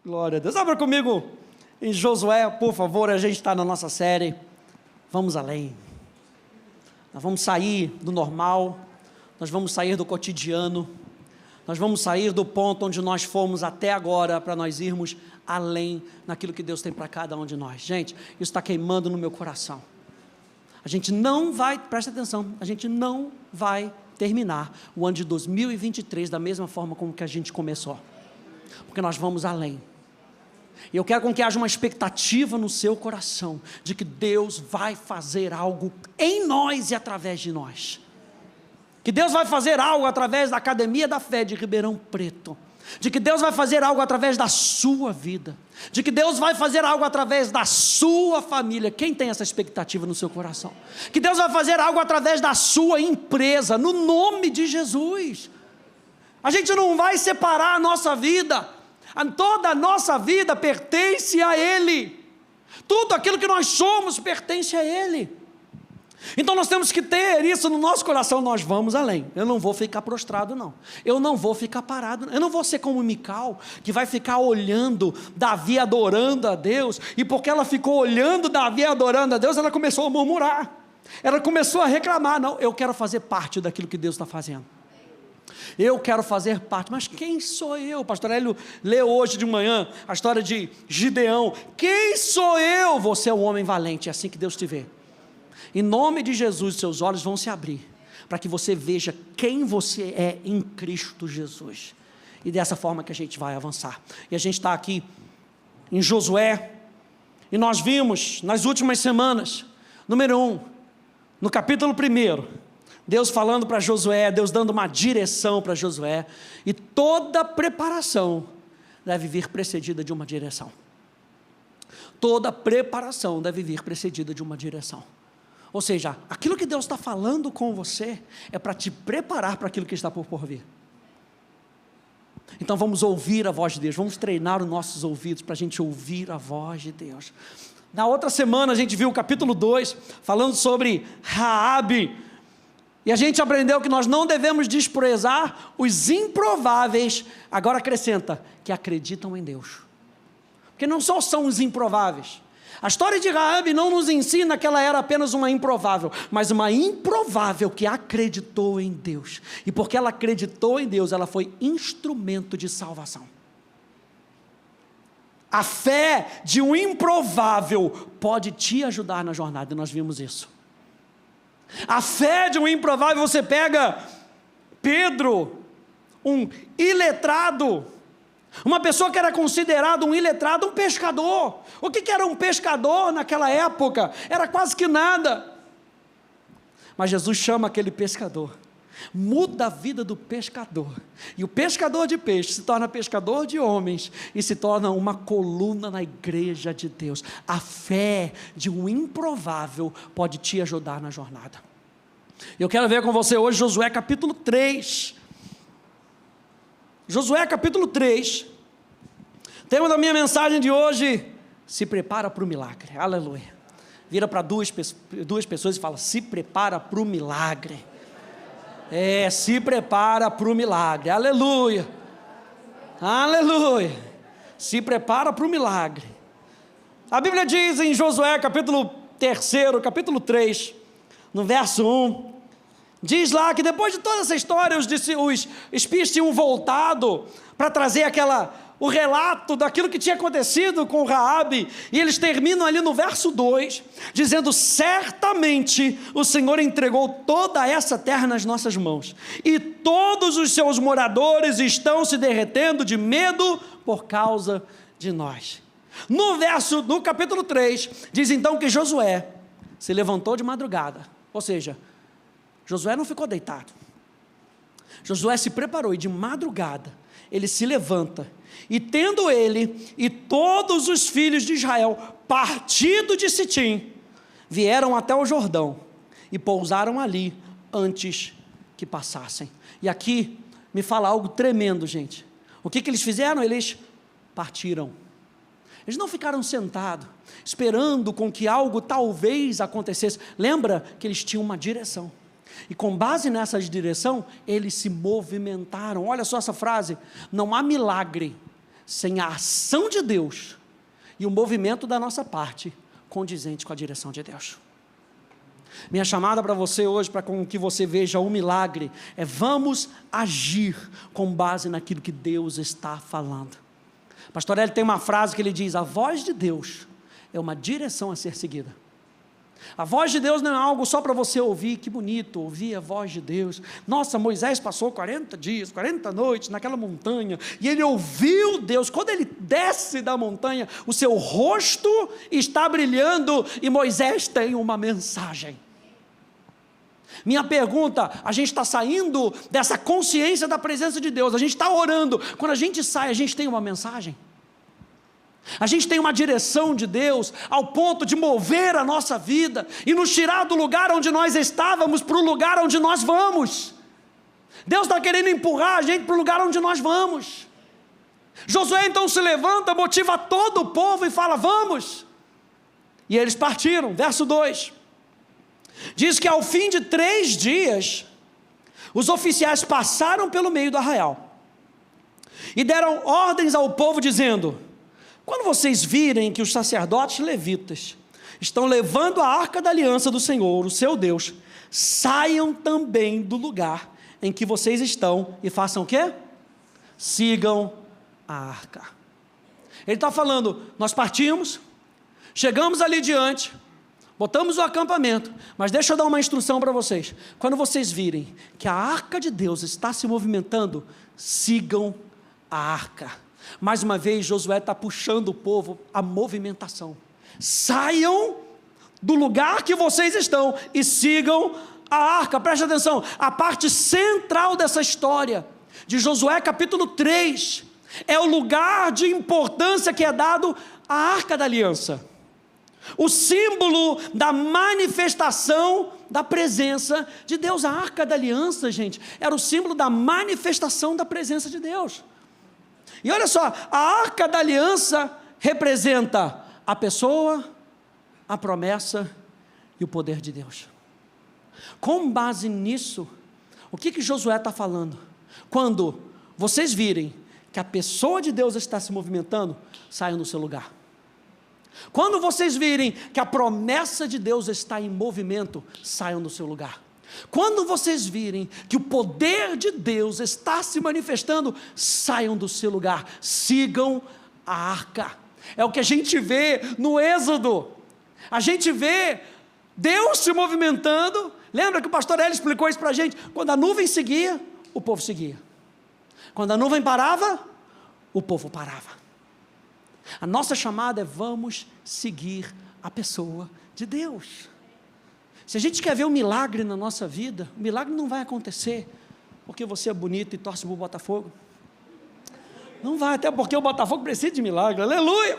Glória a Deus. Abra comigo em Josué, por favor. A gente está na nossa série Vamos Além. Nós vamos sair do normal, nós vamos sair do cotidiano, nós vamos sair do ponto onde nós fomos até agora, para nós irmos além naquilo que Deus tem para cada um de nós. Gente, isso está queimando no meu coração. A gente não vai, presta atenção, a gente não vai terminar o ano de 2023 da mesma forma como que a gente começou, porque nós vamos além. E eu quero com que haja uma expectativa no seu coração, de que Deus vai fazer algo em nós e através de nós, que Deus vai fazer algo através da Academia da Fé de Ribeirão Preto, de que Deus vai fazer algo através da sua vida, de que Deus vai fazer algo através da sua família. Quem tem essa expectativa no seu coração? Que Deus vai fazer algo através da sua empresa, no nome de Jesus. A gente não vai separar a nossa vida, toda a nossa vida pertence a Ele, tudo aquilo que nós somos pertence a Ele. Então nós temos que ter isso no nosso coração. Nós vamos além. Eu não vou ficar prostrado, não. Eu não vou ficar parado. Eu não vou ser como Mical, que vai ficar olhando Davi adorando a Deus, e porque ela ficou olhando Davi adorando a Deus, ela começou a murmurar, ela começou a reclamar. Não, eu quero fazer parte daquilo que Deus está fazendo. Eu quero fazer parte. Mas quem sou eu? O pastor Hélio leu hoje de manhã a história de Gideão. Quem sou eu? Você é um homem valente, é assim que Deus te vê. Em nome de Jesus, seus olhos vão se abrir, para que você veja quem você é em Cristo Jesus. E dessa forma que a gente vai avançar. E a gente está aqui em Josué, e nós vimos nas últimas semanas, número 1, no capítulo 1, Deus falando para Josué, Deus dando uma direção para Josué, e toda preparação deve vir precedida de uma direção. Toda preparação deve vir precedida de uma direção. Ou seja, aquilo que Deus está falando com você é para te preparar para aquilo que está por vir. Então vamos ouvir a voz de Deus, vamos treinar os nossos ouvidos para a gente ouvir a voz de Deus. Na outra semana a gente viu o capítulo 2, falando sobre Raabe, e a gente aprendeu que nós não devemos desprezar os improváveis, agora acrescenta, que acreditam em Deus. Porque não só são os improváveis. A história de Raabe não nos ensina que ela era apenas uma improvável, mas uma improvável que acreditou em Deus. E porque ela acreditou em Deus, ela foi instrumento de salvação. A fé de um improvável pode te ajudar na jornada, e nós vimos isso. A fé de um improvável, você pega Pedro, um iletrado, uma pessoa que era considerado um iletrado, um pescador. O que era um pescador naquela época? Era quase que nada. Mas Jesus chama aquele pescador, muda a vida do pescador, e o pescador de peixe se torna pescador de homens, e se torna uma coluna na igreja de Deus. A fé de um improvável pode te ajudar na jornada. Eu quero ver com você hoje Josué capítulo 3, Josué capítulo 3, tema da minha mensagem de hoje: se prepara para o milagre. Aleluia. Vira para duas pessoas e fala: se prepara para o milagre. Se prepara para o milagre. Aleluia. Aleluia. Se prepara para o milagre. A Bíblia diz em Josué capítulo 3, capítulo 3, no verso 1, diz lá que depois de toda essa história, os espias tinham voltado para trazer o relato daquilo que tinha acontecido com Raabe, e eles terminam ali no verso 2, dizendo: certamente o Senhor entregou toda essa terra nas nossas mãos, e todos os seus moradores estão se derretendo de medo por causa de nós. No capítulo 3, diz então que Josué se levantou de madrugada, ou seja, Josué não ficou deitado, Josué se preparou, e de madrugada ele se levanta, e tendo ele e todos os filhos de Israel partido de Sitim, vieram até o Jordão, e pousaram ali antes que passassem. E aqui me fala algo tremendo, gente. O que eles fizeram? Eles partiram. Eles não ficaram sentados, esperando com que algo talvez acontecesse. Lembra que eles tinham uma direção. E com base nessa direção, eles se movimentaram. Olha só essa frase: não há milagre sem a ação de Deus e o movimento da nossa parte condizente com a direção de Deus. Minha chamada para você hoje, para que você veja o milagre, é vamos agir com base naquilo que Deus está falando. Pastor Hélio tem uma frase que ele diz: a voz de Deus é uma direção a ser seguida. A voz de Deus não é algo só para você ouvir, que bonito, ouvir a voz de Deus. Nossa, Moisés passou 40 dias, 40 noites naquela montanha, e ele ouviu Deus. Quando ele desce da montanha, o seu rosto está brilhando, e Moisés tem uma mensagem. Minha pergunta: a gente está saindo dessa consciência da presença de Deus, a gente está orando, quando a gente sai, a gente tem uma mensagem? A gente tem uma direção de Deus, ao ponto de mover a nossa vida, e nos tirar do lugar onde nós estávamos, para o lugar onde nós vamos. Deus está querendo empurrar a gente para o lugar onde nós vamos. Josué então se levanta, motiva todo o povo e fala: vamos. E eles partiram, verso 2. Diz que ao fim de 3 dias, os oficiais passaram pelo meio do arraial, e deram ordens ao povo dizendo: quando vocês virem que os sacerdotes levitas estão levando a arca da aliança do Senhor, o seu Deus, saiam também do lugar em que vocês estão e façam o quê? Sigam a arca. Ele está falando: nós partimos, chegamos ali diante, botamos o acampamento, mas deixa eu dar uma instrução para vocês. Quando vocês virem que a arca de Deus está se movimentando, sigam a arca. Mais uma vez, Josué está puxando o povo à movimentação. Saiam do lugar que vocês estão e sigam a arca. Preste atenção, a parte central dessa história, de Josué capítulo 3, é o lugar de importância que é dado à arca da aliança. O símbolo da manifestação da presença de Deus. A arca da aliança, gente, era o símbolo da manifestação da presença de Deus. E olha só, a arca da aliança representa a pessoa, a promessa e o poder de Deus. Com base nisso, o que Josué está falando? Quando vocês virem que a pessoa de Deus está se movimentando, saiam do seu lugar. Quando vocês virem que a promessa de Deus está em movimento, saiam do seu lugar. Quando vocês virem que o poder de Deus está se manifestando, saiam do seu lugar, sigam a arca. É o que a gente vê no Êxodo. A gente vê Deus se movimentando. Lembra que o pastor Hélio explicou isso para a gente? Quando a nuvem seguia, o povo seguia. Quando a nuvem parava, o povo parava. A nossa chamada é: vamos seguir a pessoa de Deus. Se a gente quer ver um milagre na nossa vida, o milagre não vai acontecer porque você é bonito e torce para o Botafogo. Não vai, até porque o Botafogo precisa de milagre. Aleluia!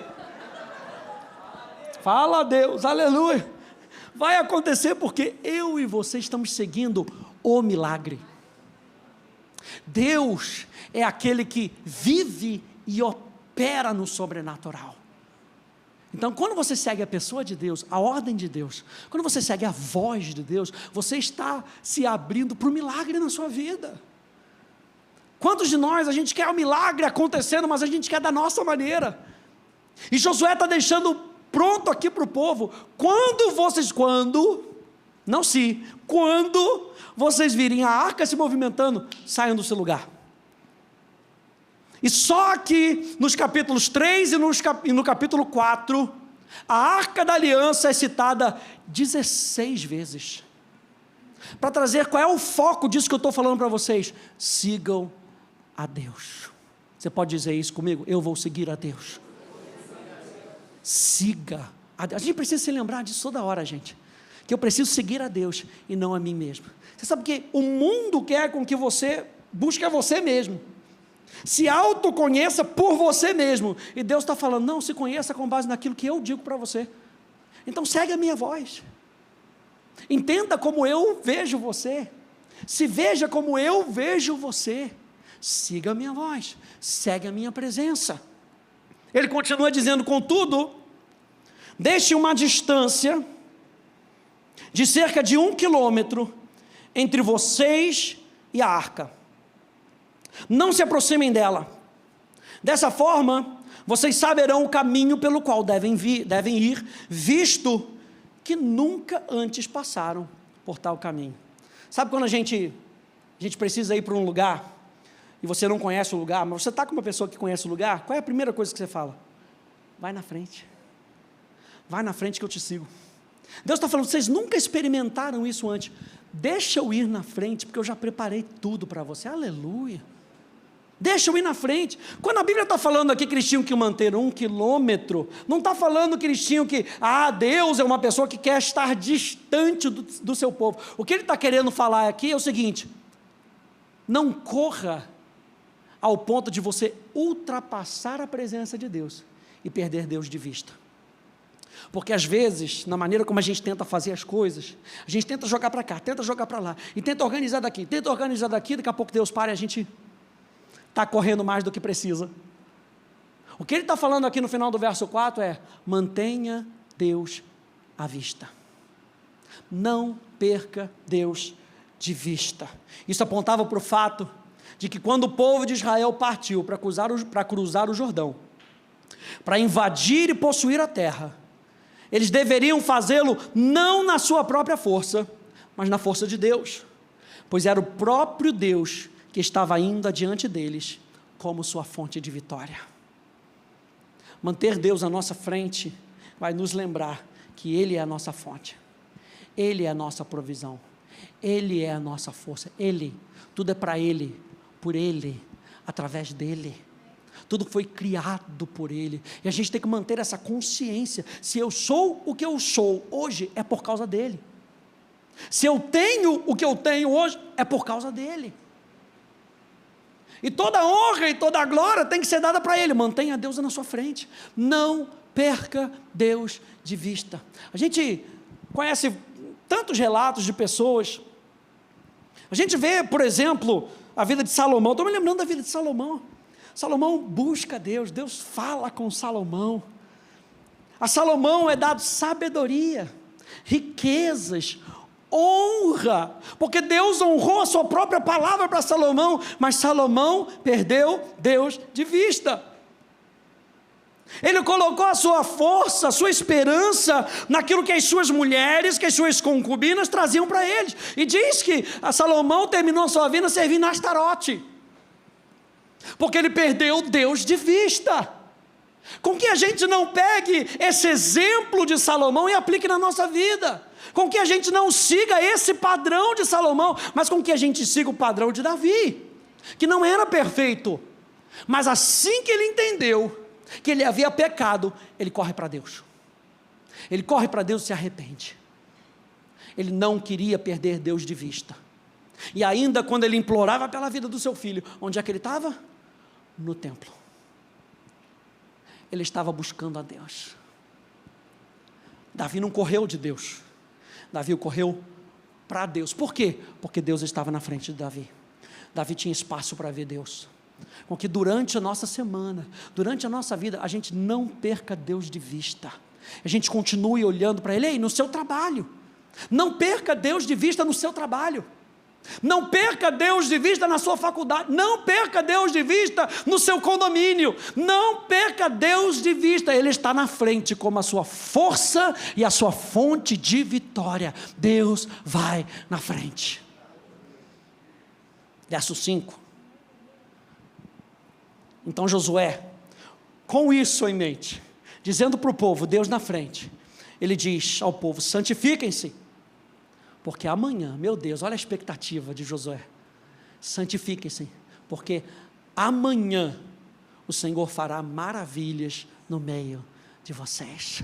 Fala a Deus, aleluia! Vai acontecer porque eu e você estamos seguindo o milagre. Deus é aquele que vive e opera no sobrenatural. Então, quando você segue a pessoa de Deus, a ordem de Deus, quando você segue a voz de Deus, você está se abrindo para o milagre na sua vida. Quantos de nós, a gente quer o milagre acontecendo, mas a gente quer da nossa maneira? E Josué está deixando pronto aqui para o povo: quando vocês virem a arca se movimentando, saiam do seu lugar. E só aqui nos capítulos 3 e no capítulo 4, a arca da aliança é citada 16 vezes. Para trazer qual é o foco disso que eu estou falando para vocês: sigam a Deus. Você pode dizer isso comigo? Eu vou seguir a Deus. Siga a Deus. A gente precisa se lembrar disso toda hora, gente. Que eu preciso seguir a Deus e não a mim mesmo. Você sabe que o mundo quer com que você busque a você mesmo. Se autoconheça por você mesmo. E Deus está falando: não, se conheça com base naquilo que eu digo para você. Então segue a minha voz. Entenda como eu vejo você. Se veja como eu vejo você. Siga a minha voz. Segue a minha presença. Ele continua dizendo: contudo, deixe uma distância de cerca de 1 quilômetro entre vocês e a arca. Não se aproximem dela, Dessa forma, vocês saberão o caminho pelo qual devem ir, visto que nunca antes passaram por tal caminho. Sabe quando a gente precisa ir para um lugar, e você não conhece o lugar, mas você está com uma pessoa que conhece o lugar, qual é a primeira coisa que você fala? Vai na frente. Vai na frente que eu te sigo. Deus está falando, vocês nunca experimentaram isso antes. Deixa eu ir na frente, porque eu já preparei tudo para você. Aleluia. Deixa eu ir na frente. Quando a Bíblia está falando aqui que eles tinham que manter 1 quilômetro, não está falando que eles tinham que, Deus é uma pessoa que quer estar distante do seu povo. O que ele está querendo falar aqui é o seguinte: não corra ao ponto de você ultrapassar a presença de Deus e perder Deus de vista. Porque às vezes, na maneira como a gente tenta fazer as coisas, a gente tenta jogar para cá, tenta jogar para lá, e tenta organizar daqui, daqui a pouco Deus para e a gente está correndo mais do que precisa. O que ele está falando aqui no final do verso 4 é: mantenha Deus à vista. Não perca Deus de vista. Isso apontava para o fato de que quando o povo de Israel partiu para cruzar o Jordão, para invadir e possuir a terra, eles deveriam fazê-lo não na sua própria força, mas na força de Deus, pois era o próprio Deus que estava indo adiante deles como sua fonte de vitória. Manter Deus à nossa frente vai nos lembrar que Ele é a nossa fonte, Ele é a nossa provisão, Ele é a nossa força, tudo é para Ele, por Ele, através dEle. Tudo foi criado por Ele, e a gente tem que manter essa consciência. Se eu sou o que eu sou hoje, é por causa dEle. Se eu tenho o que eu tenho hoje, é por causa dEle. E toda honra e toda glória tem que ser dada para Ele. Mantenha Deus na sua frente, não perca Deus de vista. A gente conhece tantos relatos de pessoas. A gente vê, por exemplo, a vida de Salomão. Estou me lembrando da vida de Salomão. Salomão busca Deus, Deus fala com Salomão. A Salomão é dado sabedoria, riquezas, honra, porque Deus honrou a sua própria palavra para Salomão, mas Salomão perdeu Deus de vista. Ele colocou a sua força, a sua esperança naquilo que as suas mulheres, que as suas concubinas traziam para eles, e diz que a Salomão terminou a sua vida servindo a Astarote, porque ele perdeu Deus de vista. Com que a gente não pegue esse exemplo de Salomão e aplique na nossa vida, com que a gente não siga esse padrão de Salomão, mas com que a gente siga o padrão de Davi, que não era perfeito, mas assim que ele entendeu que ele havia pecado, ele corre para Deus, ele corre para Deus e se arrepende. Ele não queria perder Deus de vista, e ainda quando ele implorava pela vida do seu filho, onde é que ele estava? No templo. Ele estava buscando a Deus. Davi não correu de Deus, Davi correu para Deus. Por quê? Porque Deus estava na frente de Davi. Davi tinha espaço para ver Deus. Com que durante a nossa semana, durante a nossa vida, a gente não perca Deus de vista, a gente continue olhando para Ele. No seu trabalho, não perca Deus de vista no seu trabalho, não perca Deus de vista na sua faculdade, não perca Deus de vista no seu condomínio, não perca Deus de vista. Ele está na frente como a sua força e a sua fonte de vitória. Deus vai na frente. Verso 5. Então Josué, com isso em mente, dizendo para o povo, Deus na frente, ele diz ao povo: santifiquem-se, porque amanhã, meu Deus, olha a expectativa de Josué, santifiquem-se, porque amanhã o Senhor fará maravilhas no meio de vocês.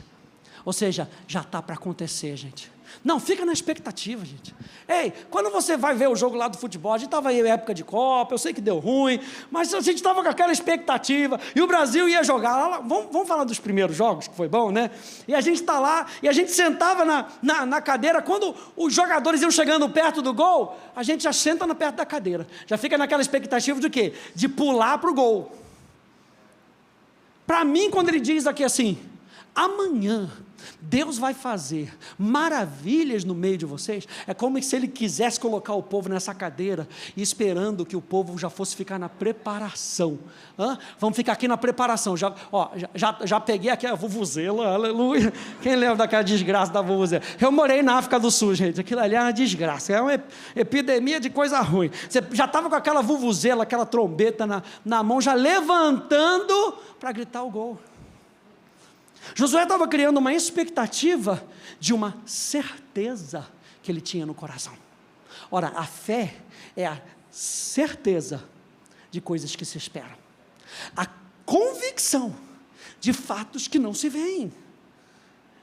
Ou seja, já está para acontecer, gente. Não, fica na expectativa, gente. Ei, quando você vai ver o jogo lá do futebol, a gente estava aí em época de Copa, eu sei que deu ruim, mas a gente estava com aquela expectativa, e o Brasil ia jogar, vamos falar dos primeiros jogos, que foi bom, né? E a gente está lá, e a gente sentava na cadeira, quando os jogadores iam chegando perto do gol, a gente já senta perto da cadeira, já fica naquela expectativa de quê? De pular para o gol. Para mim, quando ele diz aqui assim, amanhã Deus vai fazer maravilhas no meio de vocês. É como se Ele quisesse colocar o povo nessa cadeira, e esperando que o povo já fosse ficar na preparação. Vamos ficar aqui na preparação. Já peguei aqui a vuvuzela, aleluia. Quem lembra daquela desgraça da vuvuzela? Eu morei na África do Sul, gente. Aquilo ali é uma desgraça, é uma epidemia de coisa ruim. Você já estava com aquela vuvuzela, aquela trombeta na mão, já levantando para gritar o gol. Josué estava criando uma expectativa de uma certeza que ele tinha no coração. Ora, a fé é a certeza de coisas que se esperam, a convicção de fatos que não se veem.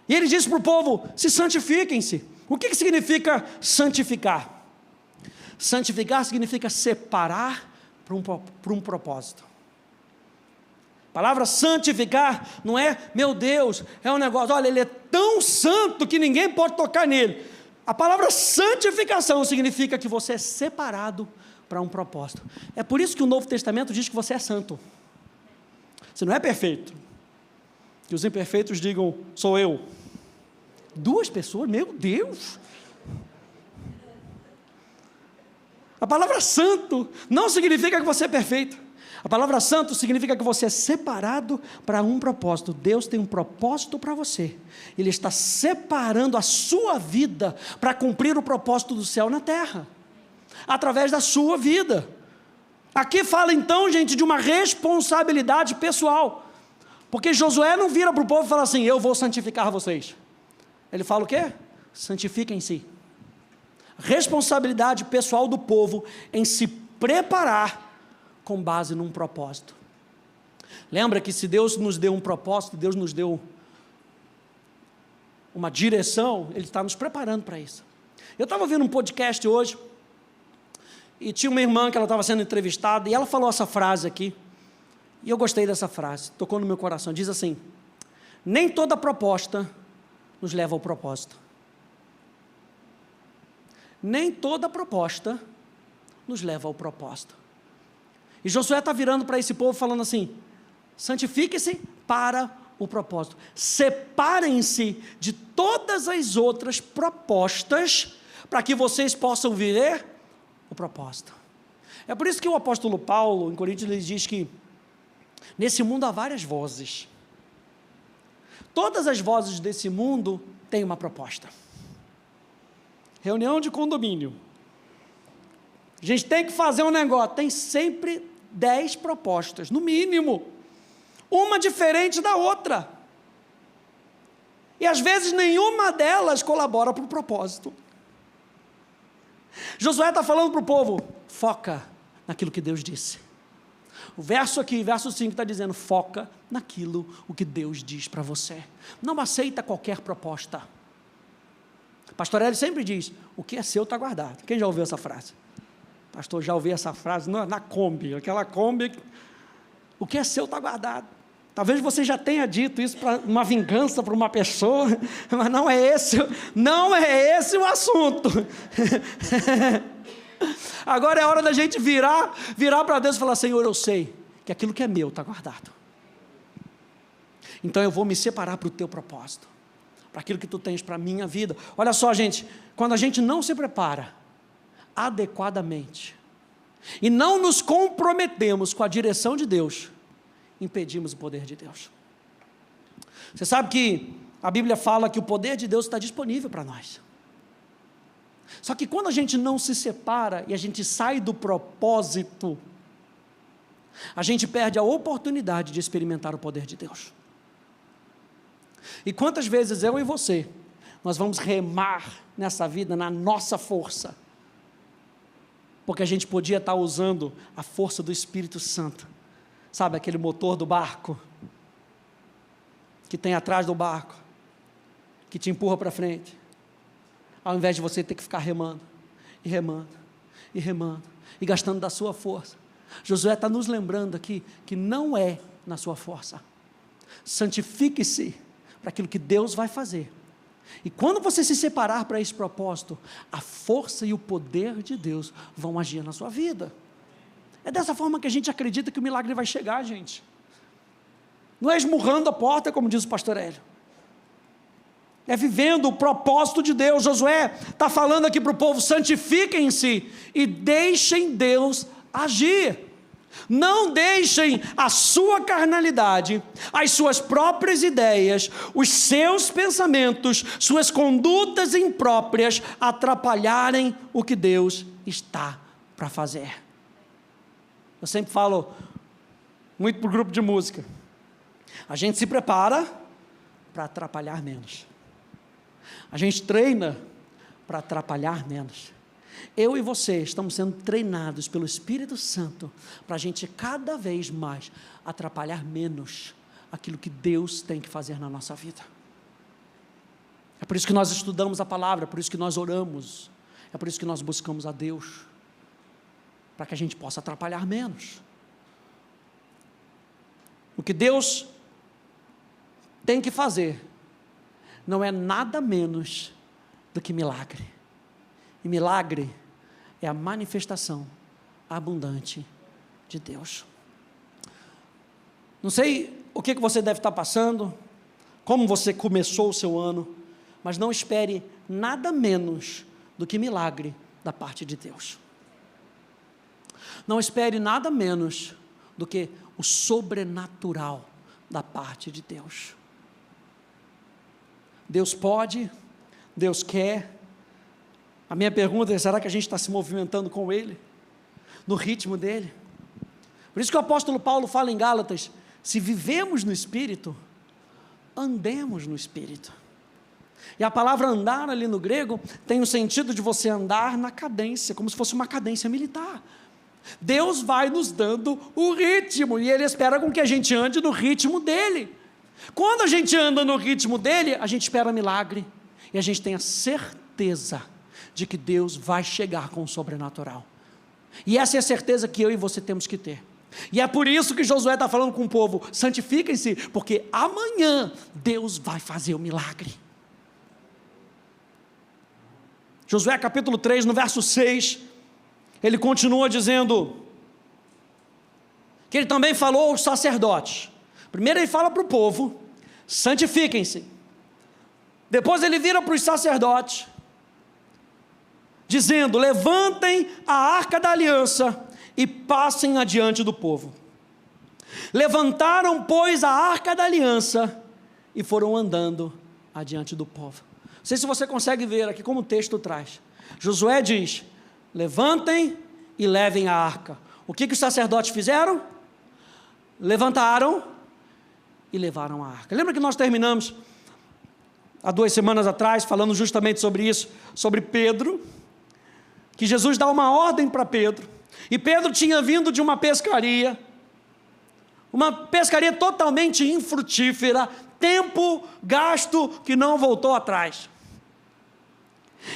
E ele disse para o povo: se santifiquem-se. O que significa santificar? Santificar significa separar para um propósito. A palavra santificar não é, meu Deus, é um negócio, olha, ele é tão santo que ninguém pode tocar nele. A palavra santificação significa que você é separado para um propósito. É por isso que o Novo Testamento diz que você é santo. Você não é perfeito. Que os imperfeitos digam, sou eu. 2 pessoas, meu Deus. A palavra santo não significa que você é perfeito. A palavra santo significa que você é separado para um propósito. Deus tem um propósito para você. Ele está separando a sua vida para cumprir o propósito do céu na terra, através da sua vida. Aqui fala então, gente, de uma responsabilidade pessoal, porque Josué não vira para o povo e fala assim, eu vou santificar vocês. Ele fala o quê? Santifiquem-se. Responsabilidade pessoal do povo em se preparar com base num propósito. Lembra que se Deus nos deu um propósito, Deus nos deu uma direção, Ele está nos preparando para isso. Eu estava vendo um podcast hoje, e tinha uma irmã que ela estava sendo entrevistada, e ela falou essa frase aqui, e eu gostei dessa frase, tocou no meu coração. Diz assim: nem toda proposta nos leva ao propósito. Nem toda proposta nos leva ao propósito. E Josué está virando para esse povo falando assim, santifique-se para o propósito. Separem-se de todas as outras propostas para que vocês possam viver o propósito. É por isso que o apóstolo Paulo, em Coríntios, ele diz que nesse mundo há várias vozes. Todas as vozes desse mundo têm uma proposta. Reunião de condomínio. A gente tem que fazer um negócio, tem sempre 10 propostas, no mínimo, uma diferente da outra, e às vezes nenhuma delas colabora para o propósito. Josué está falando para o povo, foca naquilo que Deus disse. O verso aqui, verso 5 está dizendo, foca naquilo o que Deus diz para você, não aceita qualquer proposta. Pastor Hélio sempre diz, o que é seu está guardado. Quem já ouviu essa frase? Pastor, já ouvi essa frase na Kombi, aquela Kombi, o que é seu está guardado. Talvez você já tenha dito isso para uma vingança para uma pessoa, mas não é esse o assunto. Agora é hora da gente virar para Deus e falar, Senhor, eu sei que aquilo que é meu está guardado. Então eu vou me separar para o teu propósito, para aquilo que tu tens para a minha vida. Olha só, gente, quando a gente não se prepara adequadamente e não nos comprometemos com a direção de Deus, impedimos o poder de Deus. Você sabe que a Bíblia fala que o poder de Deus está disponível para nós. Só que quando a gente não se separa e a gente sai do propósito, a gente perde a oportunidade de experimentar o poder de Deus. E quantas vezes eu e você, nós vamos remar nessa vida na nossa força, porque a gente podia estar usando a força do Espírito Santo, sabe aquele motor do barco, que tem atrás do barco, que te empurra para frente, ao invés de você ter que ficar remando, e gastando da sua força. Josué está nos lembrando aqui, que não é na sua força. Santifique-se para aquilo que Deus vai fazer, e quando você se separar para esse propósito, a força e o poder de Deus vão agir na sua vida. É dessa forma que a gente acredita que o milagre vai chegar, gente. Não é esmurrando a porta, como diz o pastor Hélio, é vivendo o propósito de Deus. Josué está falando aqui para o povo: santifiquem-se e deixem Deus agir. Não deixem a sua carnalidade, as suas próprias ideias, os seus pensamentos, suas condutas impróprias atrapalharem o que Deus está para fazer. Eu sempre falo muito para o grupo de música: a gente se prepara para atrapalhar menos. A gente treina para atrapalhar menos. Eu e você estamos sendo treinados pelo Espírito Santo para a gente cada vez mais atrapalhar menos aquilo que Deus tem que fazer na nossa vida. É por isso que nós estudamos a palavra, é por isso que nós oramos, é por isso que nós buscamos a Deus, para que a gente possa atrapalhar menos. O que Deus tem que fazer não é nada menos do que milagre. E milagre é a manifestação abundante de Deus. Não sei o que você deve estar passando, como você começou o seu ano, mas não espere nada menos do que milagre da parte de Deus. Não espere nada menos do que o sobrenatural da parte de Deus. Deus pode, Deus quer. A minha pergunta é: será que a gente está se movimentando com Ele? No ritmo dEle? Por isso que o apóstolo Paulo fala em Gálatas: se vivemos no Espírito, andemos no Espírito. E a palavra andar ali no grego tem o sentido de você andar na cadência, como se fosse uma cadência militar. Deus vai nos dando o ritmo, e Ele espera com que a gente ande no ritmo dEle. Quando a gente anda no ritmo dEle, a gente espera milagre, e a gente tem a certeza de que Deus vai chegar com o sobrenatural. E essa é a certeza que eu e você temos que ter. E é por isso que Josué está falando com o povo: santifiquem-se, porque amanhã Deus vai fazer o milagre. Josué capítulo 3, no verso 6, ele continua dizendo que ele também falou aos sacerdotes. Primeiro ele fala para o povo: santifiquem-se. Depois ele vira para os sacerdotes, dizendo: levantem a arca da aliança e passem adiante do povo. Levantaram, pois, a arca da aliança e foram andando adiante do povo. Não sei se você consegue ver aqui como o texto traz. Josué diz: levantem e levem a arca. O que os sacerdotes fizeram? Levantaram e levaram a arca. Lembra que nós terminamos há 2 semanas atrás falando justamente sobre isso, sobre Pedro, que Jesus dá uma ordem para Pedro, e Pedro tinha vindo de uma pescaria totalmente infrutífera, tempo gasto que não voltou atrás.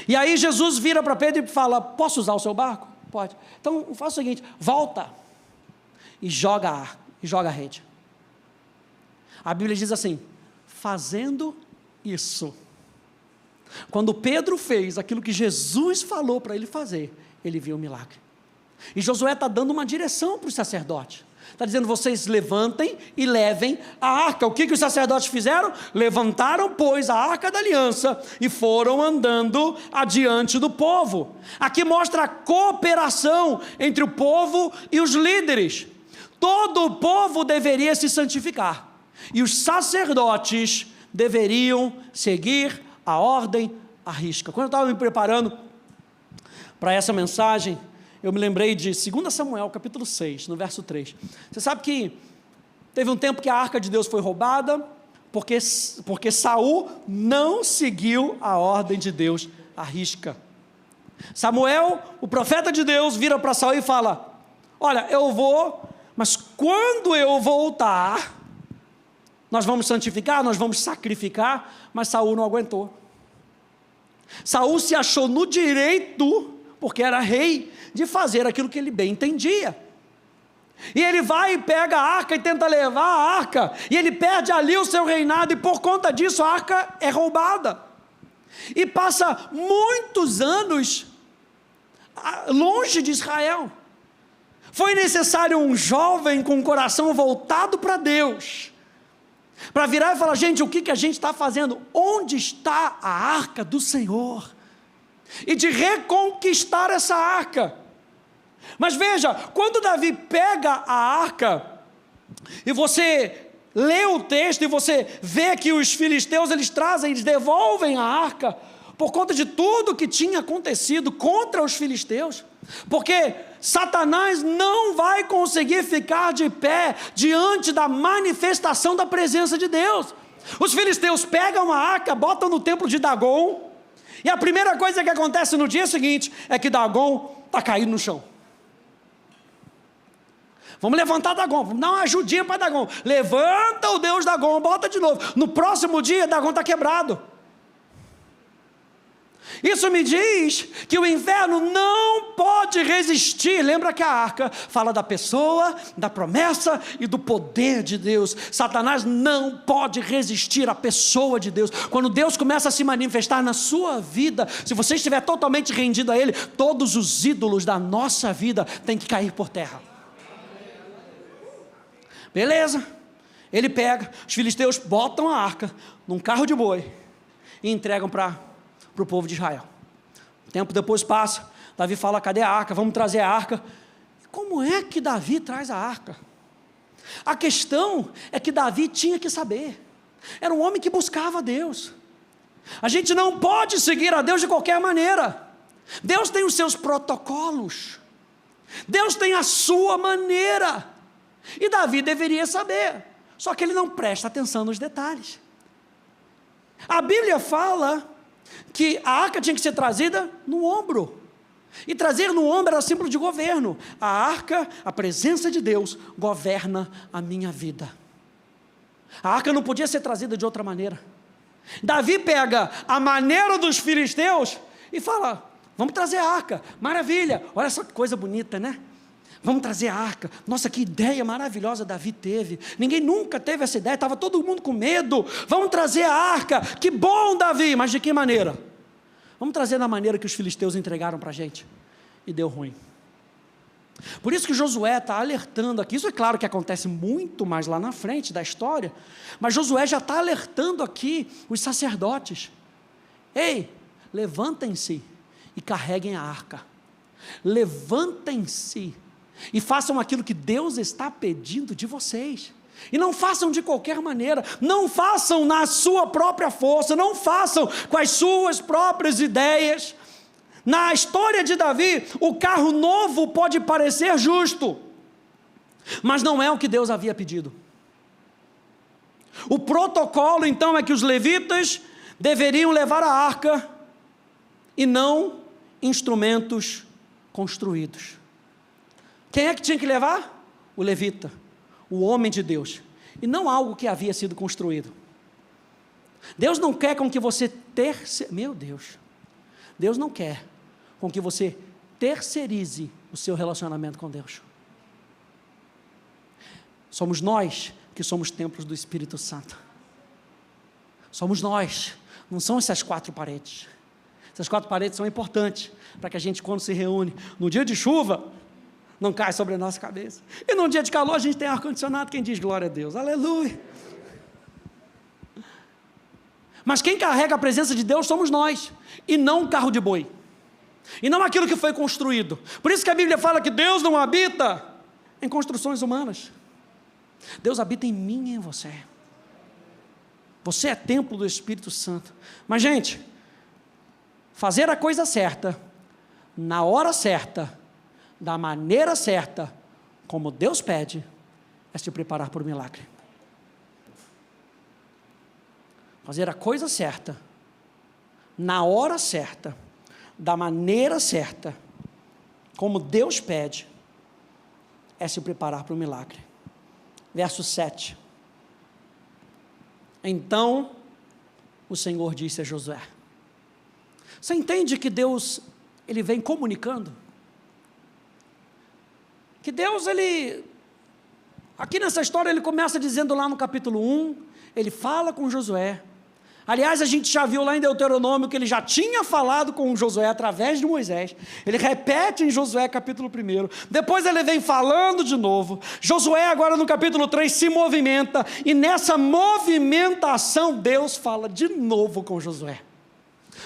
E aí Jesus vira para Pedro e fala: posso usar o seu barco? Pode. Então faça o seguinte: volta e joga a arca, e joga a rede. A Bíblia diz assim: fazendo isso, quando Pedro fez aquilo que Jesus falou para ele fazer, ele viu o milagre. E Josué está dando uma direção para os sacerdotes. Está dizendo: vocês levantem e levem a arca. O que os sacerdotes fizeram? Levantaram, pois, a arca da aliança e foram andando adiante do povo. Aqui mostra a cooperação entre o povo e os líderes. Todo o povo deveria se santificar, e os sacerdotes deveriam seguir a ordem à risca. Quando eu estava me preparando para essa mensagem, eu me lembrei de 2 Samuel, capítulo 6, no verso 3. Você sabe que teve um tempo que a arca de Deus foi roubada, porque Saul não seguiu a ordem de Deus à risca. Samuel, o profeta de Deus, vira para Saul e fala: olha, eu vou, mas quando eu voltar, nós vamos santificar, nós vamos sacrificar. Mas Saul não aguentou. Saul se achou no direito, porque era rei, de fazer aquilo que ele bem entendia. E ele vai e pega a arca e tenta levar a arca, e ele perde ali o seu reinado, e por conta disso a arca é roubada. E passa muitos anos longe de Israel. Foi necessário um jovem com o coração voltado para Deus, para virar e falar: gente, o que a gente está fazendo? Onde está a arca do Senhor? E de reconquistar essa arca. Mas veja, quando Davi pega a arca, e você lê o texto, e você vê que os filisteus, eles devolvem a arca, por conta de tudo que tinha acontecido contra os filisteus, porque Satanás não vai conseguir ficar de pé diante da manifestação da presença de Deus. Os filisteus pegam a arca, botam no templo de Dagon, e a primeira coisa que acontece no dia seguinte é que Dagon está caído no chão. Vamos levantar Dagon, vamos dar uma ajudinha para Dagon. Levanta o Deus Dagon, bota de novo. No próximo dia, Dagon está quebrado. Isso me diz que o inferno não pode resistir. Lembra que a arca fala da pessoa, da promessa e do poder de Deus. Satanás não pode resistir à pessoa de Deus. Quando Deus começa a se manifestar na sua vida, se você estiver totalmente rendido a Ele, todos os ídolos da nossa vida têm que cair por terra. Beleza? Ele pega, os filisteus botam a arca num carro de boi e entregam para o povo de Israel. Tempo depois passa, Davi fala: cadê a arca? Vamos trazer a arca. Como é que Davi traz a arca? A questão é que Davi tinha que saber. Era um homem que buscava a Deus. A gente não pode seguir a Deus de qualquer maneira. Deus tem os seus protocolos. Deus tem a sua maneira. E Davi deveria saber. Só que ele não presta atenção nos detalhes. A Bíblia fala que a arca tinha que ser trazida no ombro. E trazer no ombro era símbolo de governo. A arca, a presença de Deus, governa a minha vida. A arca não podia ser trazida de outra maneira. Davi pega a maneira dos filisteus e fala: vamos trazer a arca. Maravilha, olha essa coisa bonita, né? Vamos trazer a arca. Nossa, que ideia maravilhosa Davi teve. Ninguém nunca teve essa ideia, estava todo mundo com medo. Vamos trazer a arca. Que bom, Davi, mas de que maneira? Vamos trazer da maneira que os filisteus entregaram para a gente. E deu ruim. Por isso que Josué está alertando aqui. Isso é claro que acontece muito mais lá na frente da história, mas Josué já está alertando aqui os sacerdotes. Ei, levantem-se e carreguem a arca. Levantem-se e façam aquilo que Deus está pedindo de vocês. E não façam de qualquer maneira, não façam na sua própria força, não façam com as suas próprias ideias. Na história de Davi, o carro novo pode parecer justo, mas não é o que Deus havia pedido. O protocolo então é que os levitas deveriam levar a arca e não instrumentos construídos. Quem é que tinha que levar? O levita, o homem de Deus, e não algo que havia sido construído. Deus não quer com que você Deus não quer com que você terceirize o seu relacionamento com Deus. Somos nós que somos templos do Espírito Santo. Somos nós, não são essas 4 paredes. Essas 4 paredes são importantes para que a gente, quando se reúne no dia de chuva, não cai sobre a nossa cabeça. E num dia de calor a gente tem ar-condicionado. Quem diz glória a Deus? Aleluia. Mas quem carrega a presença de Deus somos nós, e não um carro de boi, e não aquilo que foi construído. Por isso que a Bíblia fala que Deus não habita em construções humanas. Deus habita em mim e em você. Você é templo do Espírito Santo. Mas gente, fazer a coisa certa, na hora certa, da maneira certa, como Deus pede, é se preparar para o milagre. Fazer a coisa certa, na hora certa, da maneira certa, como Deus pede, é se preparar para o milagre. Verso 7. Então, o Senhor disse a Josué. Você entende que Deus, Ele vem comunicando? Que Deus, aqui nessa história, Ele começa dizendo lá no capítulo 1, Ele fala com Josué, Aliás, a gente já viu lá em Deuteronômio que ele já tinha falado com Josué através de Moisés. Ele repete em Josué capítulo 1. Depois ele vem falando de novo. Josué agora no capítulo 3 se movimenta. E nessa movimentação Deus fala de novo com Josué.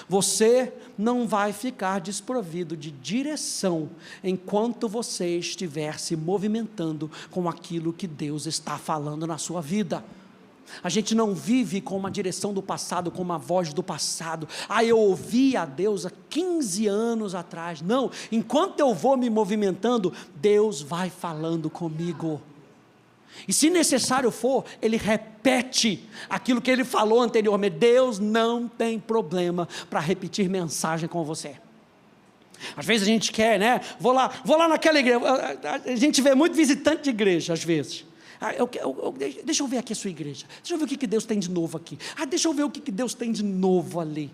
Você não vai ficar desprovido de direção enquanto você estiver se movimentando com aquilo que Deus está falando na sua vida. A gente não vive com uma direção do passado, com uma voz do passado. Eu ouvi a Deus há 15 anos atrás. Não, enquanto eu vou me movimentando, Deus vai falando comigo. E se necessário for, Ele repete aquilo que Ele falou anteriormente. Deus não tem problema para repetir mensagem com você. Às vezes a gente quer, né? Vou lá naquela igreja. A gente vê muito visitante de igreja, às vezes. Deixa eu ver aqui a sua igreja. Deixa eu ver o que Deus tem de novo aqui. Deixa eu ver o que Deus tem de novo ali.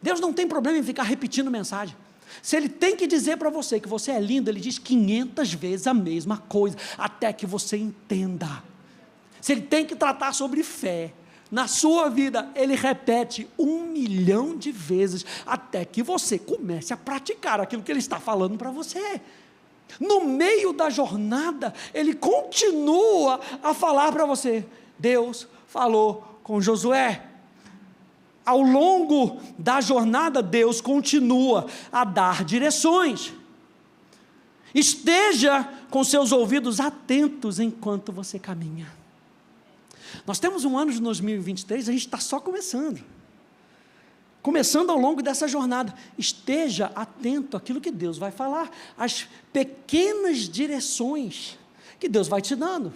Deus não tem problema em ficar repetindo mensagem. Se Ele tem que dizer para você que você é lindo, Ele diz 500 vezes a mesma coisa, até que você entenda. Se Ele tem que tratar sobre fé na sua vida, Ele repete 1 milhão de vezes, até que você comece a praticar aquilo que Ele está falando para você. No meio da jornada, Ele continua a falar para você. Deus falou com Josué. Ao longo da jornada, Deus continua a dar direções. Esteja com seus ouvidos atentos enquanto você caminha. Nós temos um ano de 2023, a gente está só começando. Começando ao longo dessa jornada, esteja atento àquilo que Deus vai falar, às pequenas direções que Deus vai te dando.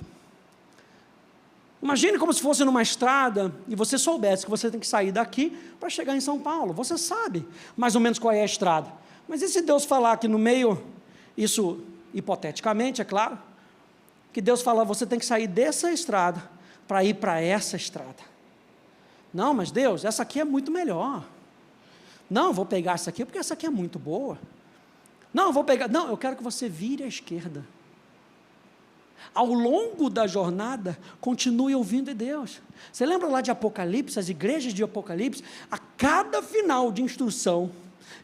Imagine como se fosse numa estrada e você soubesse que você tem que sair daqui para chegar em São Paulo. Você sabe mais ou menos qual é a estrada. Mas e se Deus falar que no meio, isso hipoteticamente, é claro, que Deus fala, você tem que sair dessa estrada para ir para essa estrada. Não, mas Deus, essa aqui é muito melhor. Não, vou pegar essa aqui porque essa aqui é muito boa. Não, eu quero que você vire à esquerda. Ao longo da jornada, continue ouvindo de Deus. Você lembra lá de Apocalipse, as igrejas de Apocalipse? A cada final de instrução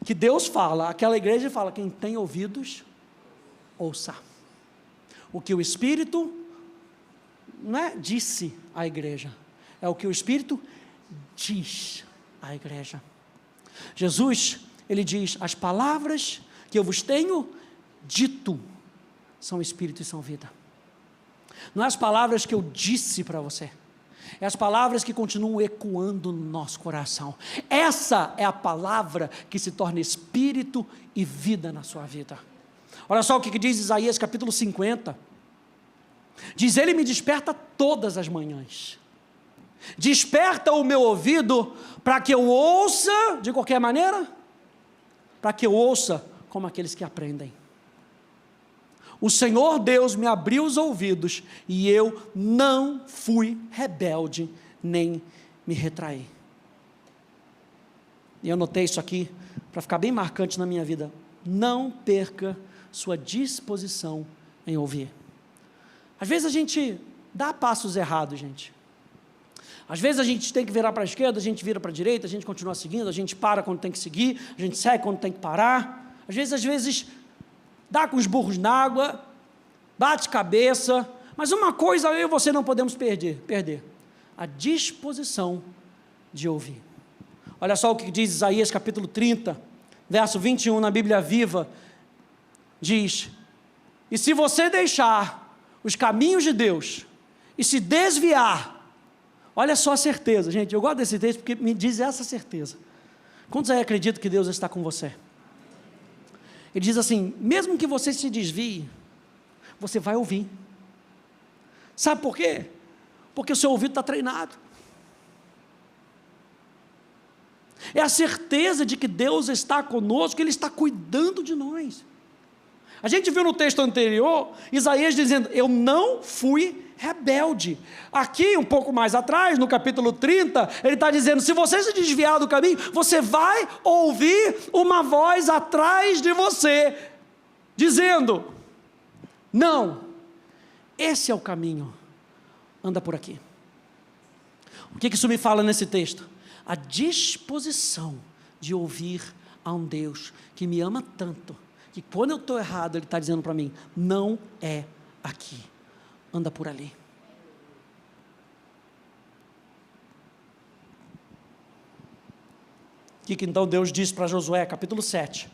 que Deus fala, aquela igreja fala, quem tem ouvidos, ouça. O que o Espírito não é disse à igreja, é o que o Espírito diz à igreja. Jesus, Ele diz, as palavras que eu vos tenho dito, são Espírito e são vida. Não é as palavras que eu disse para você, é as palavras que continuam ecoando no nosso coração. Essa é a palavra que se torna Espírito e vida na sua vida. Olha só o que diz Isaías capítulo 50, diz, Ele me desperta todas as manhãs, desperta o meu ouvido, para que eu ouça, de qualquer maneira, para que eu ouça como aqueles que aprendem. O Senhor Deus me abriu os ouvidos, e eu não fui rebelde, nem me retraí. E eu notei isso aqui, para ficar bem marcante na minha vida, não perca sua disposição em ouvir. Às vezes a gente dá passos errados, gente. Às vezes a gente tem que virar para a esquerda, a gente vira para a direita, a gente continua seguindo, a gente para quando tem que seguir, a gente segue quando tem que parar. Às vezes dá com os burros na água, bate cabeça, mas uma coisa eu e você não podemos perder, a disposição de ouvir. Olha só o que diz Isaías capítulo 30, verso 21 na Bíblia Viva, diz, e se você deixar os caminhos de Deus e se desviar, olha só a certeza, gente, eu gosto desse texto porque me diz essa certeza. Quantos aí acreditam que Deus está com você? Ele diz assim, mesmo que você se desvie, você vai ouvir. Sabe por quê? Porque o seu ouvido está treinado. É a certeza de que Deus está conosco, que Ele está cuidando de nós. A gente viu no texto anterior, Isaías dizendo, eu não fui rebelde. Aqui, um pouco mais atrás, no capítulo 30, ele está dizendo, se você se desviar do caminho, você vai ouvir uma voz atrás de você, dizendo, não, esse é o caminho, anda por aqui. O que isso me fala nesse texto? a disposição de ouvir a um Deus que me ama tanto, que quando eu estou errado, Ele está dizendo para mim, não é aqui, anda por ali. O que então Deus diz para Josué, capítulo 7?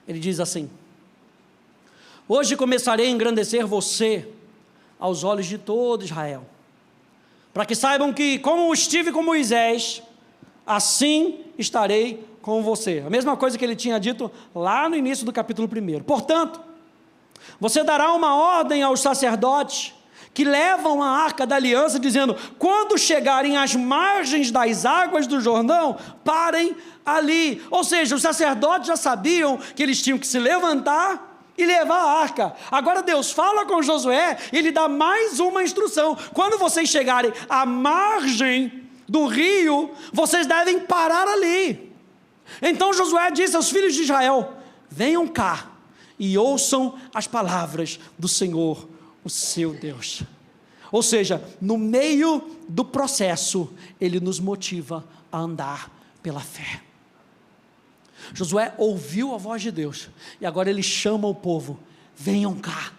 Ele diz assim: hoje começarei a engrandecer você aos olhos de todo Israel, para que saibam que, como estive com Moisés, assim estarei com você. A mesma coisa que ele tinha dito lá no início do capítulo 1. Portanto, você dará uma ordem aos sacerdotes que levam a arca da aliança, dizendo: quando chegarem às margens das águas do Jordão, parem ali. Ou seja, os sacerdotes já sabiam que eles tinham que se levantar e levar a arca. Agora Deus fala com Josué e lhe dá mais uma instrução: quando vocês chegarem à margem do rio, vocês devem parar ali. Então Josué disse aos filhos de Israel: venham cá e ouçam as palavras do Senhor, o seu Deus. Ou seja, no meio do processo, Ele nos motiva a andar pela fé. Josué ouviu a voz de Deus, e agora ele chama o povo: venham cá,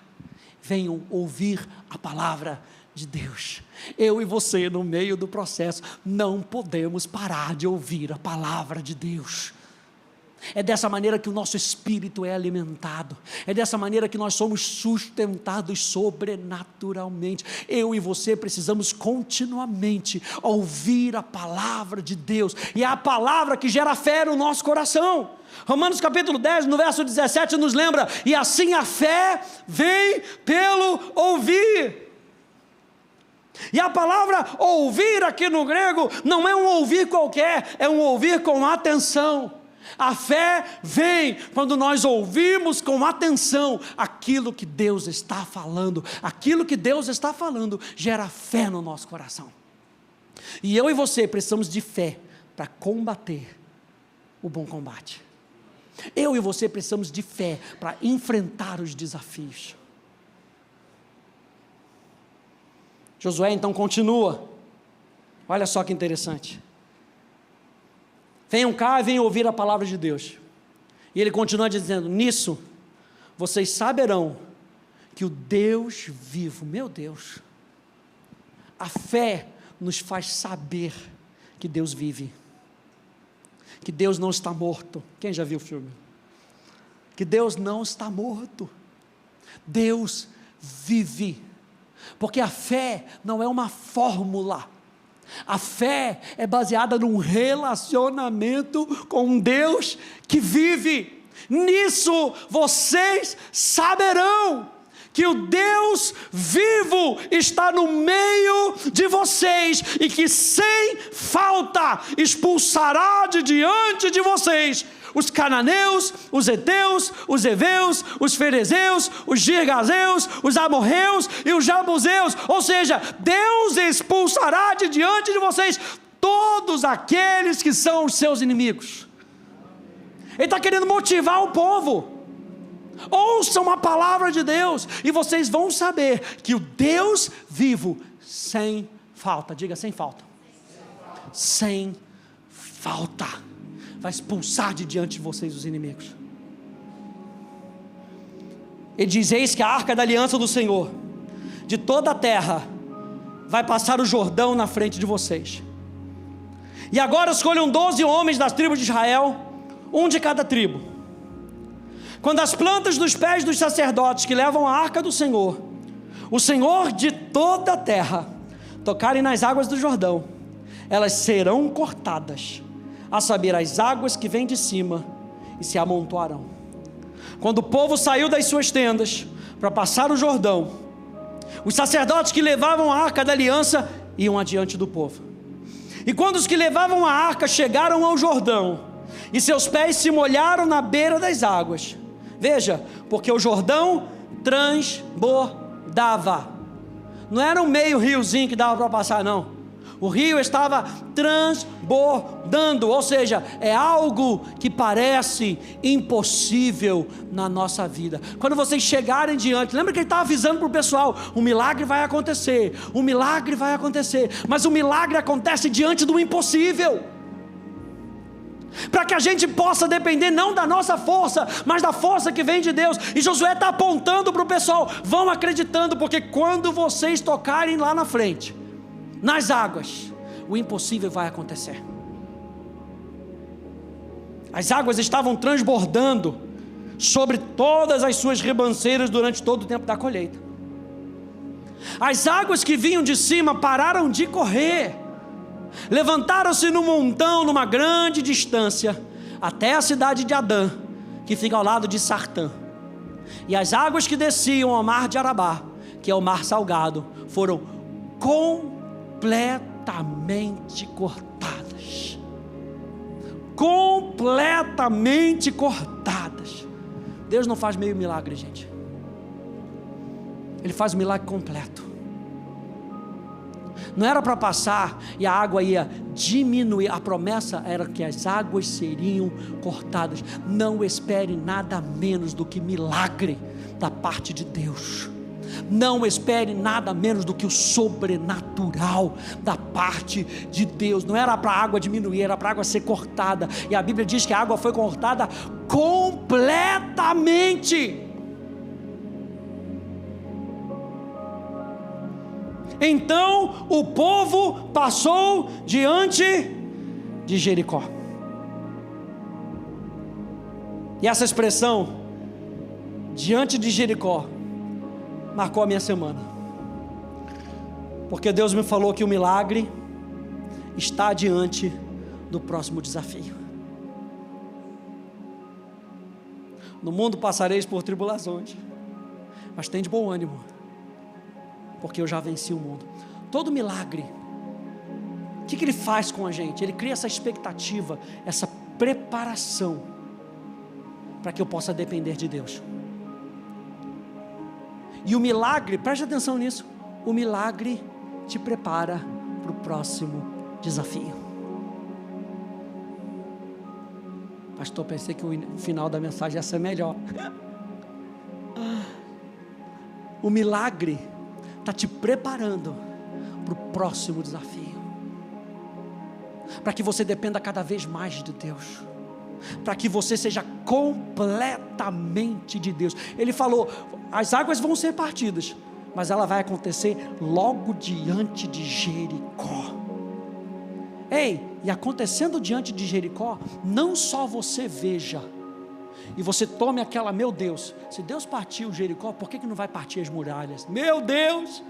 venham ouvir a palavra de Deus. Eu e você, no meio do processo, não podemos parar de ouvir a palavra de Deus. É dessa maneira que o nosso espírito é alimentado, é dessa maneira que nós somos sustentados sobrenaturalmente. Eu e você precisamos continuamente ouvir a palavra de Deus, e é a palavra que gera fé no nosso coração. Romanos capítulo 10, no verso 17 nos lembra: e assim a fé vem pelo ouvir. E a palavra ouvir aqui no grego não é um ouvir qualquer, é um ouvir com atenção. A fé vem quando nós ouvimos com atenção aquilo que Deus está falando. Aquilo que Deus está falando gera fé no nosso coração. E eu e você precisamos de fé para combater o bom combate. Eu e você precisamos de fé para enfrentar os desafios. Josué então continua. Olha só que interessante. Venham cá e venham ouvir a palavra de Deus. E ele continua dizendo: nisso vocês saberão que o Deus vivo, meu Deus, a fé nos faz saber que Deus vive, que Deus não está morto. Quem já viu o filme? Que Deus não está morto, Deus vive, porque a fé não é uma fórmula. A fé é baseada num relacionamento com um Deus que vive. Nisso vocês saberão que o Deus vivo está no meio de vocês, e que sem falta expulsará de diante de vocês os cananeus, os heteus, os heveus, os ferezeus, os girgazeus, os amorreus e os jabuseus. Ou seja, Deus expulsará de diante de vocês todos aqueles que são os seus inimigos. Ele está querendo motivar o povo. Ouçam a palavra de Deus e vocês vão saber que o Deus vivo, sem falta, diga sem falta, sem falta, vai expulsar de diante de vocês os inimigos. Ele diz: eis que a arca da aliança do Senhor de toda a terra vai passar o Jordão na frente de vocês. E agora escolham 12 homens das tribos de Israel, um de cada tribo. Quando as plantas dos pés dos sacerdotes que levam a arca do Senhor, o Senhor de toda a terra, tocarem nas águas do Jordão, elas serão cortadas, a saber, as águas que vêm de cima, e se amontoarão. Quando o povo saiu das suas tendas para passar o Jordão, os sacerdotes que levavam a arca da aliança iam adiante do povo. E quando os que levavam a arca chegaram ao Jordão, e seus pés se molharam na beira das águas, veja, porque o Jordão transbordava. Não era um meio riozinho que dava para passar, não. O rio estava transbordando, ou seja, é algo que parece impossível na nossa vida. Quando vocês chegarem diante, lembra que ele estava avisando para o pessoal, o milagre vai acontecer, o milagre vai acontecer, mas o milagre acontece diante do impossível, para que a gente possa depender não da nossa força, mas da força que vem de Deus. E Josué está apontando para o pessoal, vão acreditando, porque quando vocês tocarem lá na frente, nas águas, o impossível vai acontecer. As águas estavam transbordando sobre todas as suas ribanceiras durante todo o tempo da colheita. As águas que vinham de cima pararam de correr, levantaram-se num montão, numa grande distância, até a cidade de Adã, que fica ao lado de Sartã. E as águas que desciam ao mar de Arabá, que é o mar salgado, foram completamente cortadas. Completamente cortadas. Deus não faz meio milagre, gente. Ele faz o milagre completo. Não era para passar e a água ia diminuir. A promessa era que as águas seriam cortadas. Não espere nada menos do que milagre da parte de Deus. Não espere nada menos do que o sobrenatural da parte de Deus. Não era para a água diminuir, era para a água ser cortada. E a Bíblia diz que a água foi cortada completamente. Então o povo passou diante de Jericó. E essa expressão, diante de Jericó, marcou a minha semana. Porque Deus me falou que o milagre está diante do próximo desafio. No mundo passareis por tribulações, mas tem de bom ânimo, porque eu já venci o mundo. Todo milagre, o que ele faz com a gente? Ele cria essa expectativa, essa preparação, para que eu possa depender de Deus. E o milagre, preste atenção nisso, o milagre te prepara para o próximo desafio. Pastor, pensei que o final da mensagem ia ser melhor. O milagre está te preparando para o próximo desafio, para que você dependa cada vez mais de Deus, para que você seja completamente de Deus. Ele falou, as águas vão ser partidas, mas ela vai acontecer logo diante de Jericó. Ei, e acontecendo diante de Jericó, não só você veja, e você tome aquela, meu Deus, se Deus partiu Jericó, por que não vai partir as muralhas? Meu Deus!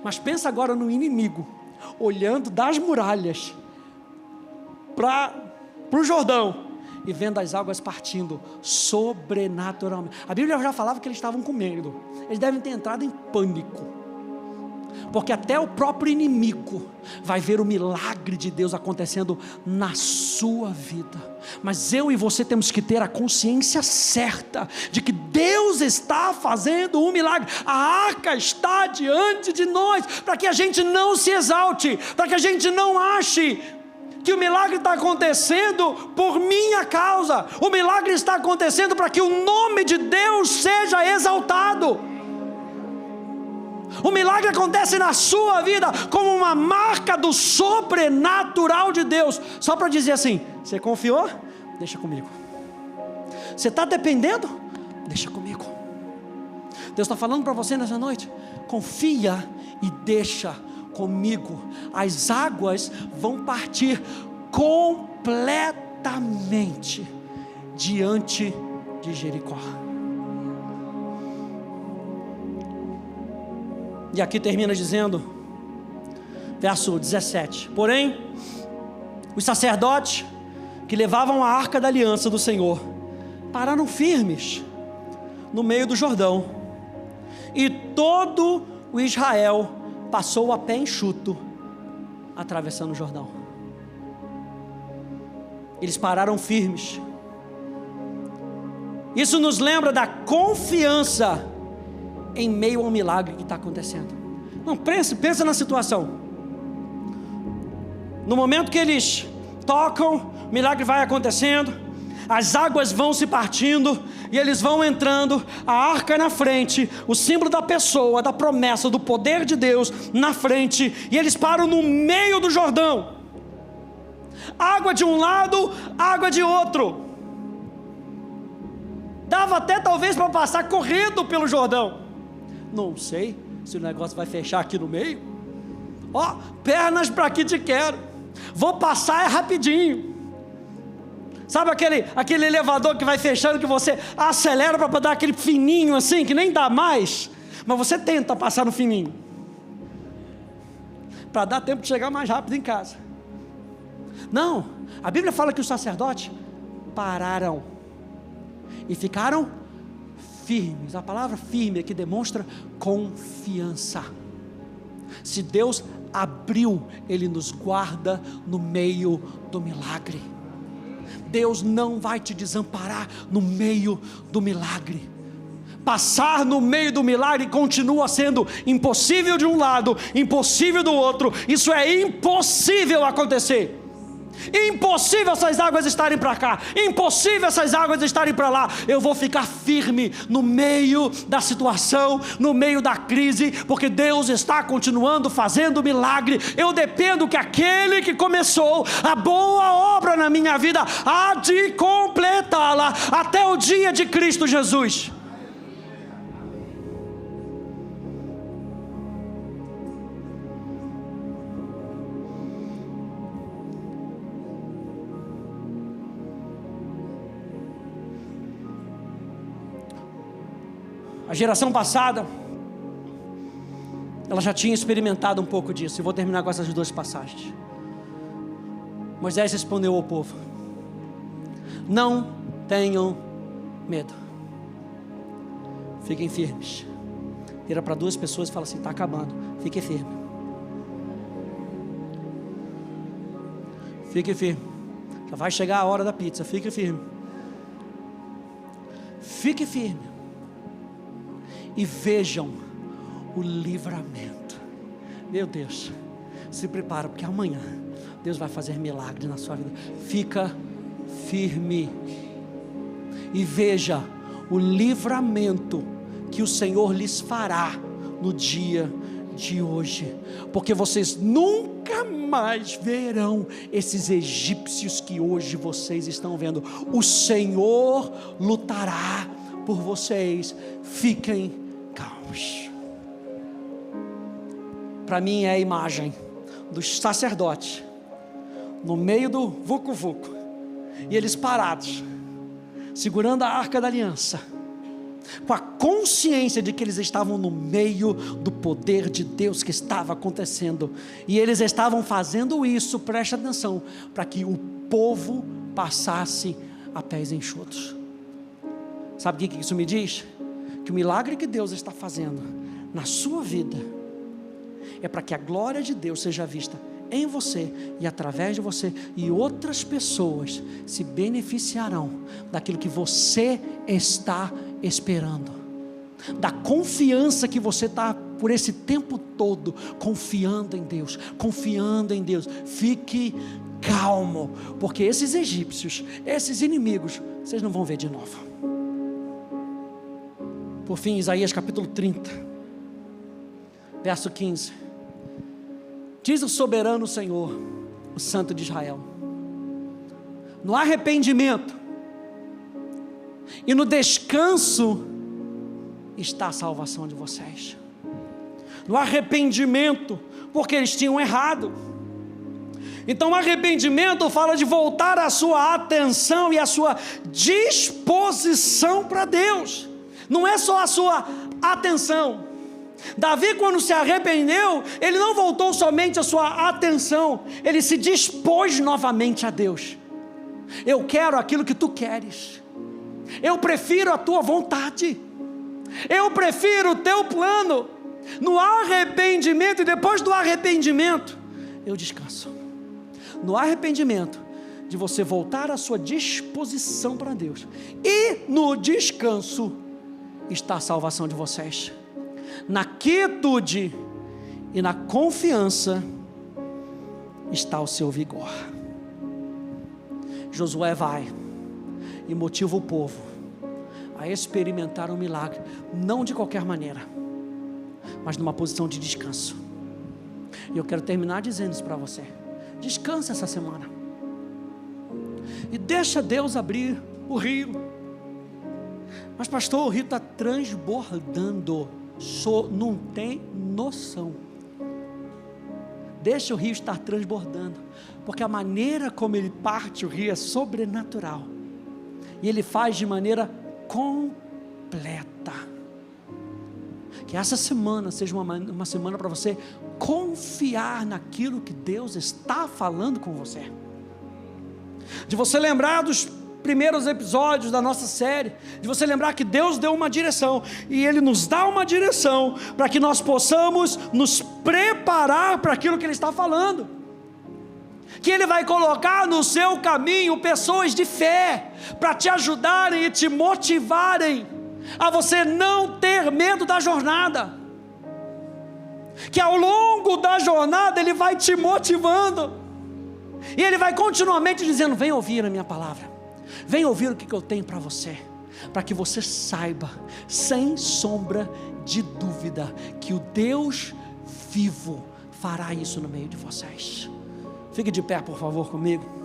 Mas pensa agora no inimigo, olhando das muralhas para o Jordão, e vendo as águas partindo sobrenaturalmente. A Bíblia já falava que eles estavam com medo. Eles devem ter entrado em pânico, porque até o próprio inimigo vai ver o milagre de Deus acontecendo na sua vida. Mas eu e você temos que ter a consciência certa de que Deus está fazendo um milagre. A arca está diante de nós, para que a gente não se exalte, para que a gente não ache que o milagre está acontecendo por minha causa. O milagre está acontecendo para que o nome de Deus seja exaltado. O milagre acontece na sua vida como uma marca do sobrenatural de Deus, só para dizer assim, você confiou? Deixa comigo. Você está dependendo? Deixa comigo. Deus está falando para você nessa noite, confia e deixa comigo. As águas vão partir completamente diante de Jericó. E aqui termina dizendo, verso 17: porém, os sacerdotes que levavam a arca da aliança do Senhor pararam firmes no meio do Jordão, e todo o Israel passou a pé enxuto, atravessando o Jordão. Eles pararam firmes. Isso nos lembra da confiança em meio ao milagre que está acontecendo. Não, pensa na situação. No momento que eles tocam, o milagre vai acontecendo, as águas vão se partindo e eles vão entrando, a arca na frente, o símbolo da pessoa, da promessa, do poder de Deus na frente, e eles param no meio do Jordão. Água de um lado, água de outro. Dava até talvez para passar correndo pelo Jordão. Não sei se o negócio vai fechar aqui no meio. Ó, pernas para que te quero. Vou passar rapidinho. Sabe aquele elevador que vai fechando, que você acelera para dar aquele fininho assim, que nem dá mais, mas você tenta passar no fininho, para dar tempo de chegar mais rápido em casa. Não, a Bíblia fala que os sacerdotes pararam e ficaram firmes. A palavra firme aqui demonstra confiança. Se Deus abriu, Ele nos guarda no meio do milagre. Deus não vai te desamparar no meio do milagre. Passar no meio do milagre continua sendo impossível de um lado, impossível do outro. Isso é impossível acontecer. Impossível essas águas estarem para cá, impossível essas águas estarem para lá. Eu vou ficar firme no meio da situação, no meio da crise, porque Deus está continuando fazendo milagre. Eu dependo que aquele que começou a boa obra na minha vida há de completá-la até o dia de Cristo Jesus. A geração passada, ela já tinha experimentado um pouco disso. Eu vou terminar com essas duas passagens. Moisés respondeu ao povo: não tenham medo, fiquem firmes. Vira para duas pessoas e fala assim: está acabando, fique firme. Fique firme, já vai chegar a hora da pizza, fique firme. Fique firme. E vejam o livramento. Meu Deus, se prepara, porque amanhã Deus vai fazer milagre na sua vida. Fica firme e veja o livramento que o Senhor lhes fará no dia de hoje, porque vocês nunca mais verão esses egípcios que hoje vocês estão vendo. O Senhor lutará por vocês. Fiquem calmos. Para mim é a imagem dos sacerdotes no meio do vucu-vucu, e eles parados, segurando a arca da aliança, com a consciência de que eles estavam no meio do poder de Deus que estava acontecendo, e eles estavam fazendo isso, preste atenção, para que o povo passasse a pés enxutos. Sabe o que isso me diz? Que o milagre que Deus está fazendo na sua vida é para que a glória de Deus seja vista em você e através de você, e outras pessoas se beneficiarão daquilo que você está esperando, da confiança que você está por esse tempo todo confiando em Deus, confiando em Deus. Fique calmo, porque esses egípcios, esses inimigos, vocês não vão ver de novo. Por fim, Isaías capítulo 30, verso 15, diz o soberano Senhor, o Santo de Israel: no arrependimento e no descanso está a salvação de vocês. No arrependimento, porque eles tinham errado. Então o arrependimento fala de voltar a sua atenção e a sua disposição para Deus. Não é só a sua atenção. Davi, quando se arrependeu, ele não voltou somente a sua atenção, ele se dispôs novamente a Deus. Eu quero aquilo que tu queres, eu prefiro a tua vontade, eu prefiro o teu plano. No arrependimento, e depois do arrependimento, eu descanso. No arrependimento, de você voltar a sua disposição para Deus, e no descanso está a salvação de vocês. Na quietude e na confiança está o seu vigor. Josué vai e motiva o povo a experimentar um milagre, não de qualquer maneira, mas numa posição de descanso. E eu quero terminar dizendo isso para você: descansa essa semana e deixa Deus abrir o rio. Mas pastor, o rio está transbordando, não tem noção. Deixa o rio estar transbordando, porque a maneira como ele parte o rio é sobrenatural, e ele faz de maneira completa. Que essa semana seja uma semana para você confiar naquilo que Deus está falando com você, de você lembrar dos primeiros episódios da nossa série, de você lembrar que Deus deu uma direção, e Ele nos dá uma direção, para que nós possamos nos preparar para aquilo que Ele está falando, que Ele vai colocar no seu caminho pessoas de fé, para te ajudarem e te motivarem, a você não ter medo da jornada, que ao longo da jornada Ele vai te motivando, e Ele vai continuamente dizendo: vem ouvir a minha palavra, vem ouvir o que eu tenho para você, para que você saiba, sem sombra de dúvida, que o Deus vivo fará isso no meio de vocês. Fique de pé, por favor, comigo.